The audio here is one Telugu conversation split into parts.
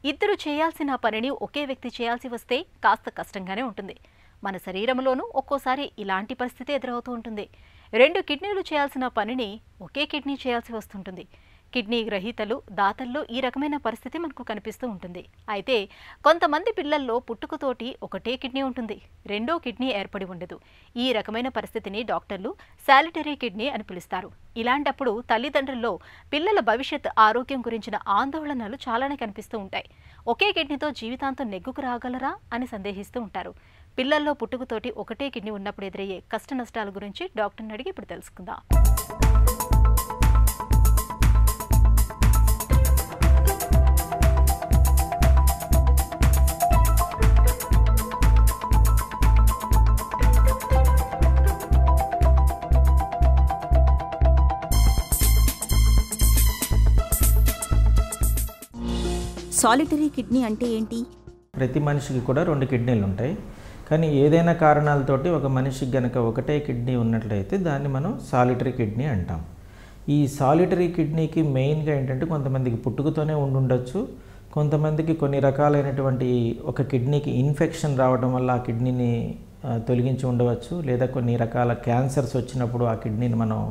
ఇద్దరు చేయాల్సిన పనిని ఒకే వ్యక్తి చేయాల్సి వస్తే కాస్త కష్టంగానే ఉంటుంది. మన శరీరంలోనూ ఒక్కోసారి ఇలాంటి పరిస్థితి ఎదురవుతూ ఉంటుంది. 2 కిడ్నీలు చేయాల్సిన పనిని ఒకే కిడ్నీ చేయాల్సి వస్తుంటుంది. కిడ్నీ గ్రహీతలు దాతల్లో ఈ రకమైన పరిస్థితి మనకు కనిపిస్తూ ఉంటుంది. అయితే కొంతమంది పిల్లల్లో పుట్టుకతోటి ఒకటే కిడ్నీ ఉంటుంది, రెండో కిడ్నీ ఏర్పడి ఉండదు. ఈ రకమైన పరిస్థితిని డాక్టర్లు సాలిటరీ కిడ్నీ అని పిలుస్తారు. ఇలాంటప్పుడు తల్లిదండ్రుల్లో పిల్లల భవిష్యత్ ఆరోగ్యం గురించిన ఆందోళనలు చాలానే కనిపిస్తూ ఉంటాయి. ఒకే కిడ్నీతో జీవితాంతం నెగ్గుకు రాగలరా అని సందేహిస్తూ ఉంటారు. పిల్లల్లో పుట్టుకతోటి ఒకటే కిడ్నీ ఉన్నప్పుడు ఎదురయ్యే కష్ట నష్టాల గురించి డాక్టర్ని అడిగి ఇప్పుడు తెలుసుకుందాం. సాలిటరీ కిడ్నీ అంటే ఏంటి? ప్రతి మనిషికి కూడా 2 కిడ్నీలు ఉంటాయి. కానీ ఏదైనా కారణాలతోటి ఒక మనిషికి గనక ఒకటే కిడ్నీ ఉన్నట్లయితే దాన్ని మనం సాలిటరీ కిడ్నీ అంటాం. ఈ సాలిటరీ కిడ్నీకి మెయిన్గా ఏంటంటే కొంతమందికి పుట్టుకతోనే ఉండొచ్చు, కొంతమందికి కొన్ని రకాలైనటువంటి ఒక కిడ్నీకి ఇన్ఫెక్షన్ రావడం వల్ల ఆ కిడ్నీని తొలగించి ఉండవచ్చు, లేదా కొన్ని రకాల క్యాన్సర్స్ వచ్చినప్పుడు ఆ కిడ్నీని మనం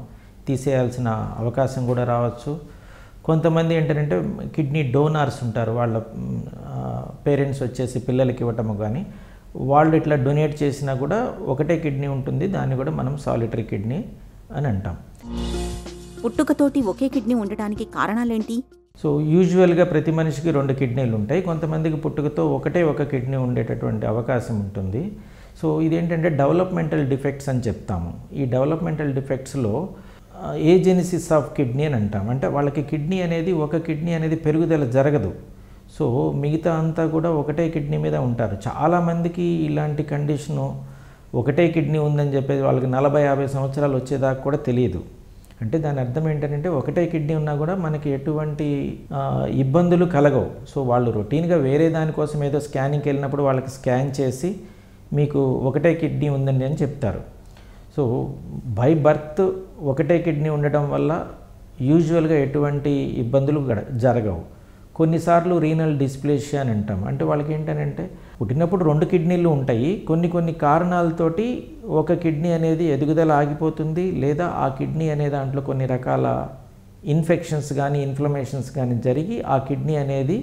తీసేయాల్సిన అవకాశం కూడా రావచ్చు. కొంతమంది ఏంటంటే కిడ్నీ డోనార్స్ ఉంటారు, వాళ్ళ పేరెంట్స్ వచ్చేసి పిల్లలకి ఇవ్వటము, కానీ వాళ్ళు ఇట్లా డొనేట్ చేసినా కూడా ఒకటే కిడ్నీ ఉంటుంది, దాన్ని కూడా మనం సాలిటరీ కిడ్నీ అని అంటాం. పుట్టుకతోటి ఒకే కిడ్నీ ఉండటానికి కారణాలేంటి? సో యూజువల్గా ప్రతి మనిషికి 2 కిడ్నీలు ఉంటాయి. కొంతమందికి పుట్టుకతో ఒక కిడ్నీ ఉండేటటువంటి అవకాశం ఉంటుంది. సో ఇదేంటంటే డెవలప్మెంటల్ డిఫెక్ట్స్ అని చెప్తాము. ఈ డెవలప్మెంటల్ డిఫెక్ట్స్లో ఏజెనిసిస్ ఆఫ్ కిడ్నీ అని అంటాం. అంటే వాళ్ళకి కిడ్నీ అనేది ఒక కిడ్నీ అనేది పెరుగుదల జరగదు. సో మిగతా అంతా కూడా ఒకటే కిడ్నీ మీద ఉంటారు. చాలామందికి ఇలాంటి కండిషను ఒకటే కిడ్నీ ఉందని చెప్పేసి వాళ్ళకి 40-50 సంవత్సరాలు వచ్చేదాకా కూడా తెలియదు. అంటే దాని అర్థం ఏంటంటే ఒకటే కిడ్నీ ఉన్నా కూడా మనకి ఎటువంటి ఇబ్బందులు కలగవు. సో వాళ్ళు రొటీన్గా వేరే దానికోసం ఏదో స్కానింగ్కి వెళ్ళినప్పుడు వాళ్ళకి స్కాన్ చేసి మీకు ఒకటే కిడ్నీ ఉందండి అని చెప్తారు. సో బై బర్త్ ఒకటే కిడ్నీ ఉండటం వల్ల యూజువల్గా ఎటువంటి ఇబ్బందులు జరగవు. కొన్నిసార్లు రీనల్ డిస్ప్లేషియా అని అంటాం. అంటే వాళ్ళకి ఏంటంటే పుట్టినప్పుడు 2 కిడ్నీలు ఉంటాయి, కొన్ని కారణాలతోటి ఒక కిడ్నీ అనేది ఎదుగుదల ఆగిపోతుంది, లేదా ఆ కిడ్నీ అనే దాంట్లో కొన్ని రకాల ఇన్ఫెక్షన్స్ కానీ ఇన్ఫ్లమేషన్స్ కానీ జరిగి ఆ కిడ్నీ అనేది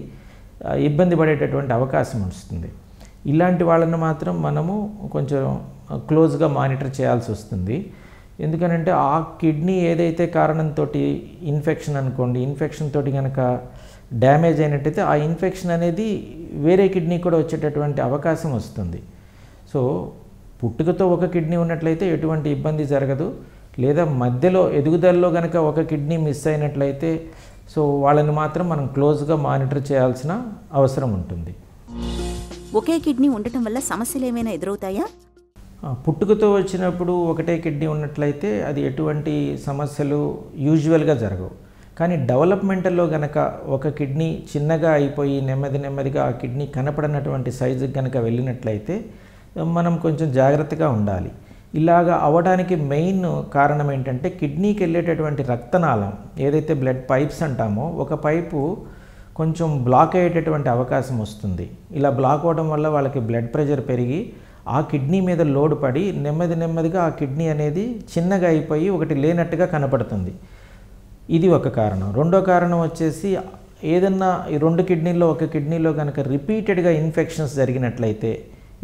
ఇబ్బంది పడేటటువంటి అవకాశం వస్తుంది. ఇలాంటి వాళ్ళని మాత్రం మనము కొంచెం క్లోజ్గా మానిటర్ చేయాల్సి వస్తుంది. ఎందుకనంటే ఆ కిడ్నీ ఏదైతే కారణంతో ఇన్ఫెక్షన్ అనుకోండి, ఇన్ఫెక్షన్ తోటి కనుక డ్యామేజ్ అయినట్టయితే ఆ ఇన్ఫెక్షన్ అనేది వేరే కిడ్నీ కూడా వచ్చేటటువంటి అవకాశం వస్తుంది. సో పుట్టుకతో ఒక కిడ్నీ ఉన్నట్లయితే ఎటువంటి ఇబ్బంది జరగదు, లేదా మధ్యలో ఎదుగుదలలో కనుక ఒక కిడ్నీ మిస్ అయినట్లయితే సో వాళ్ళని మాత్రం మనం క్లోజ్గా మానిటర్ చేయాల్సిన అవసరం ఉంటుంది. ఒకే కిడ్నీ ఉండటం వల్ల సమస్యలు ఏమైనా ఎదురవుతాయా? పుట్టుకతో వచ్చినప్పుడు ఒకటే కిడ్నీ ఉన్నట్లయితే అది ఎటువంటి సమస్యలు యూజువల్గా జరగవు. కానీ డెవలప్మెంటల్లో కనుక ఒక కిడ్నీ చిన్నగా అయిపోయి నెమ్మదిగా ఆ కిడ్నీ కనపడనటువంటి సైజుకి కనుక వెళ్ళినట్లయితే మనం కొంచెం జాగ్రత్తగా ఉండాలి. ఇలాగా అవ్వడానికి మెయిన్ కారణం ఏంటంటే కిడ్నీకి వెళ్ళేటటువంటి రక్తనాళం ఏదైతే బ్లడ్ పైప్స్ అంటామో, ఒక పైపు కొంచెం బ్లాక్ అయ్యేటటువంటి అవకాశం వస్తుంది. ఇలా బ్లాక్ అవ్వడం వల్ల వాళ్ళకి బ్లడ్ ప్రెషర్ పెరిగి ఆ కిడ్నీ మీద లోడ్ పడి నెమ్మదిగా ఆ కిడ్నీ అనేది చిన్నగా అయిపోయి ఒకటి లేనట్టుగా కనపడుతుంది. ఇది ఒక కారణం. రెండో కారణం వచ్చేసి ఏదన్నా ఈ 2 కిడ్నీల్లో ఒక కిడ్నీలో కనుక రిపీటెడ్గా ఇన్ఫెక్షన్స్ జరిగినట్లయితే,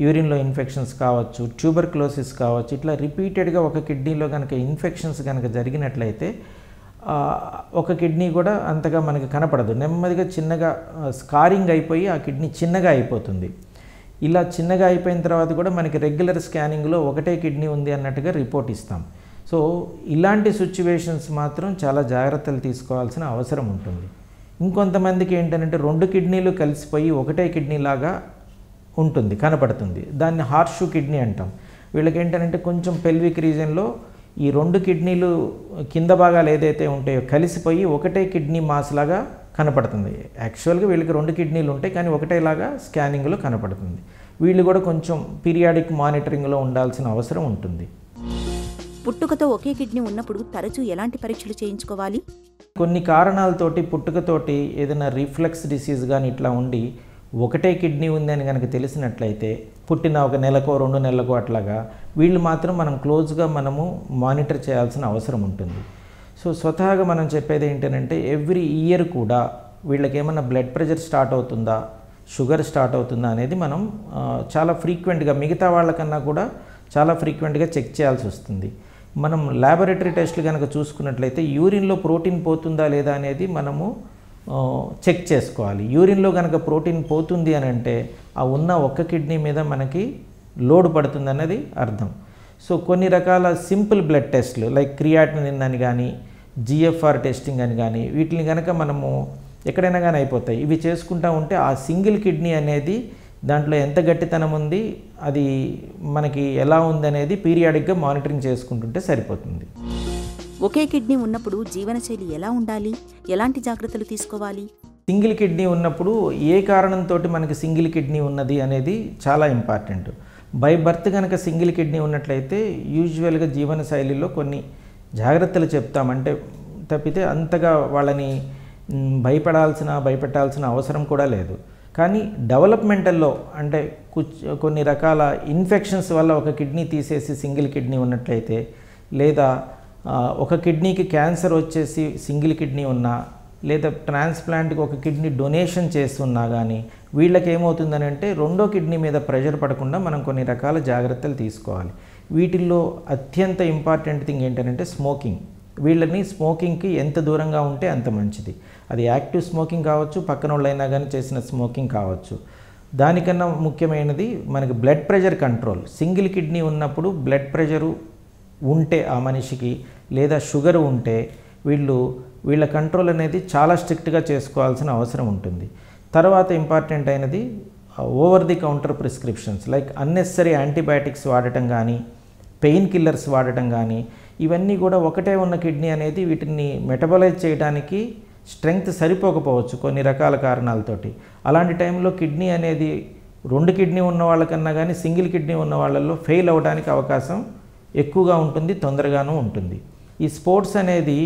యూరిన్లో ఇన్ఫెక్షన్స్ కావచ్చు, ట్యూబర్క్లోసిస్ కావచ్చు, ఇట్లా రిపీటెడ్గా ఒక కిడ్నీలో కనుక ఇన్ఫెక్షన్స్ కనుక జరిగినట్లయితే ఒక కిడ్నీ కూడా అంతగా మనకి కనపడదు, నెమ్మదిగా చిన్నగా స్కారింగ్ అయిపోయి ఆ కిడ్నీ చిన్నగా అయిపోతుంది. ఇలా చిన్నగా అయిపోయిన తర్వాత కూడా మనకి రెగ్యులర్ స్కానింగ్లో ఒకటే కిడ్నీ ఉంది అన్నట్టుగా రిపోర్ట్ ఇస్తాం. సో ఇలాంటి సిచ్యువేషన్స్ మాత్రం చాలా జాగ్రత్తలు తీసుకోవాల్సిన అవసరం ఉంటుంది. ఇంకొంతమందికి ఏంటంటే 2 కిడ్నీలు కలిసిపోయి ఒకటే కిడ్నీ లాగా ఉంటుంది, కనపడుతుంది. దాన్ని హార్షు కిడ్నీ అంటాం. వీళ్ళకి ఏంటంటే కొంచెం పెల్విక్ రీజన్లో ఈ 2 కిడ్నీలు కింద భాగాలు ఏదైతే ఉంటాయో కలిసిపోయి ఒకటే కిడ్నీ మాస్ లాగా కనపడుతుంది. యాక్చువల్గా వీళ్ళకి 2 కిడ్నీలు ఉంటాయి, కానీ ఒకటేలాగా స్కానింగ్లో కనపడుతుంది. వీళ్ళు కూడా కొంచెం పీరియాడిక్ మానిటరింగ్లో ఉండాల్సిన అవసరం ఉంటుంది. పుట్టుకతో ఒకే కిడ్నీ ఉన్నప్పుడు తరచూ ఎలాంటి పరీక్షలు చేయించుకోవాలి? కొన్ని కారణాలతోటి పుట్టుకతోటి ఏదైనా రిఫ్లక్స్ డిసీజ్ కానీ ఇట్లా ఉండి ఒకటే కిడ్నీ ఉంది అని కనుక తెలిసినట్లయితే పుట్టిన ఒక నెలకో 2 నెలలకో అట్లాగా వీళ్ళు మాత్రం మనం క్లోజ్గా మనము మానిటర్ చేయాల్సిన అవసరం ఉంటుంది. సో స్వతహాగా మనం చెప్పేది ఏంటంటే ఎవ్రీ ఇయర్ కూడా వీళ్ళకి ఏమైనా బ్లడ్ ప్రెషర్ స్టార్ట్ అవుతుందా, షుగర్ స్టార్ట్ అవుతుందా అనేది మనం చాలా ఫ్రీక్వెంట్గా మిగతా వాళ్ళకన్నా కూడా చాలా ఫ్రీక్వెంట్గా చెక్ చేయాల్సి వస్తుంది. మనం ల్యాబొరేటరీ టెస్ట్లు కనుక చూసుకున్నట్లయితే యూరిన్లో ప్రోటీన్ పోతుందా లేదా అనేది మనము చెక్ చేసుకోవాలి. యూరిన్లో కనుక ప్రోటీన్ పోతుంది అని అంటే ఆ ఉన్న ఒక్క కిడ్నీ మీద మనకి లోడ్ పడుతుంది అన్నది అర్థం. సో కొన్ని రకాల సింపుల్ బ్లడ్ టెస్ట్లు లైక్ క్రియాటినిన్ అని కానీ జిఎఫ్ఆర్ టెస్టింగ్ అని కానీ వీటిని కనుక మనము ఎక్కడైనా కానీ అయిపోతాయి. ఇవి చేసుకుంటూ ఉంటే ఆ సింగిల్ కిడ్నీ అనేది దాంట్లో ఎంత గట్టితనం ఉంది, అది మనకి ఎలా ఉంది అనేది పీరియాడిక్గా మానిటరింగ్ చేసుకుంటుంటే సరిపోతుంది. ఒకే కిడ్నీ ఉన్నప్పుడు జీవనశైలి ఎలా ఉండాలి, ఎలాంటి జాగ్రత్తలు తీసుకోవాలి? సింగిల్ కిడ్నీ ఉన్నప్పుడు ఏ కారణంతో మనకి సింగిల్ కిడ్నీ ఉన్నది అనేది చాలా ఇంపార్టెంట్. బై బర్త్ కనుక సింగిల్ కిడ్నీ ఉన్నట్లయితే యూజువల్గా జీవనశైలిలో కొన్ని జాగ్రత్తలు చెప్తామంటే తప్పితే అంతగా వాళ్ళని భయపెట్టాల్సిన అవసరం కూడా లేదు. కానీ డెవలప్మెంటల్లో అంటే కొన్ని రకాల ఇన్ఫెక్షన్స్ వల్ల ఒక కిడ్నీ తీసేసి సింగిల్ కిడ్నీ ఉన్నట్లయితే, లేదా ఒక కిడ్నీకి క్యాన్సర్ వచ్చేసి సింగిల్ కిడ్నీ ఉన్నా, లేదా ట్రాన్స్ప్లాంట్కి ఒక కిడ్నీ డొనేషన్ చేస్తున్నా కానీ వీళ్ళకి ఏమవుతుందని అంటే రెండో కిడ్నీ మీద ప్రెషర్ పడకుండా మనం కొన్ని రకాల జాగ్రత్తలు తీసుకోవాలి. వీటిల్లో అత్యంత ఇంపార్టెంట్ థింగ్ ఏంటంటే స్మోకింగ్. వీళ్ళని స్మోకింగ్కి ఎంత దూరంగా ఉంటే అంత మంచిది. అది యాక్టివ్ స్మోకింగ్ కావచ్చు, పక్కన వాళ్ళైనా కానీ చేసిన స్మోకింగ్ కావచ్చు. దానికన్నా ముఖ్యమైనది మనకి blood pressure control. Single kidney ఉన్నప్పుడు బ్లడ్ ప్రెషరు ఉంటే ఆ మనిషికి లేదా షుగర్ ఉంటే వీళ్ళ కంట్రోల్ అనేది చాలా స్ట్రిక్ట్గా చేసుకోవాల్సిన అవసరం ఉంటుంది. తర్వాత ఇంపార్టెంట్ అయినది over the counter prescriptions like unnecessary antibiotics వాడటం కానీ, పెయిన్ కిల్లర్స్ వాడటం కానీ, ఇవన్నీ కూడా ఒకటే ఉన్న కిడ్నీ అనేది వీటిని మెటబలైజ్ చేయడానికి స్ట్రెంగ్త్ సరిపోకపోవచ్చు కొన్ని రకాల కారణాలతోటి. అలాంటి టైంలో కిడ్నీ అనేది 2 కిడ్నీ ఉన్న వాళ్ళకన్నా కానీ సింగిల్ కిడ్నీ ఉన్న వాళ్ళల్లో ఫెయిల్ అవ్వడానికి అవకాశం ఎక్కువగా ఉంటుంది, తొందరగానూ ఉంటుంది. ఈ స్పోర్ట్స్ అనేది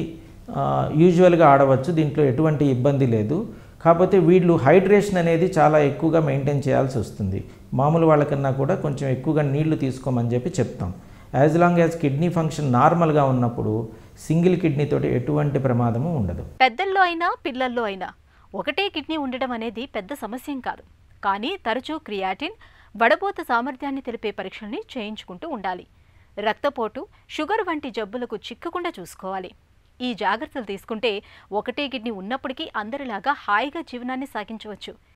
యూజువల్గా ఆడవచ్చు, దీంట్లో ఎటువంటి ఇబ్బంది లేదు. కాకపోతే వీళ్ళు హైడ్రేషన్ అనేది చాలా ఎక్కువగా మెయింటైన్ చేయాల్సి వస్తుంది. మామూలు వాళ్ళకన్నా కూడా కొంచెం ఎక్కువగా నీళ్లు తీసుకోమని చెప్పి చెప్తాం. As long as kidney function నార్మల్గా ఉన్నప్పుడు సింగిల్ కిడ్నీ తోటి ఎటువంటి ప్రమాదము ఉండదు. పెద్దల్లో అయినా పిల్లల్లో అయినా ఒకటే కిడ్నీ ఉండడం అనేది పెద్ద సమస్యం కాదు. కానీ తరచూ క్రియాటిన్, వడబోత సామర్థ్యాన్ని తెలిపే పరీక్షల్ని చేయించుకుంటూ ఉండాలి. రక్తపోటు, షుగర్ వంటి జబ్బులకు చిక్కకుండా చూసుకోవాలి. ఈ జాగ్రత్తలు తీసుకుంటే ఒకటే కిడ్నీ ఉన్నప్పటికీ అందరిలాగా హాయిగా జీవనాన్ని సాగించవచ్చు.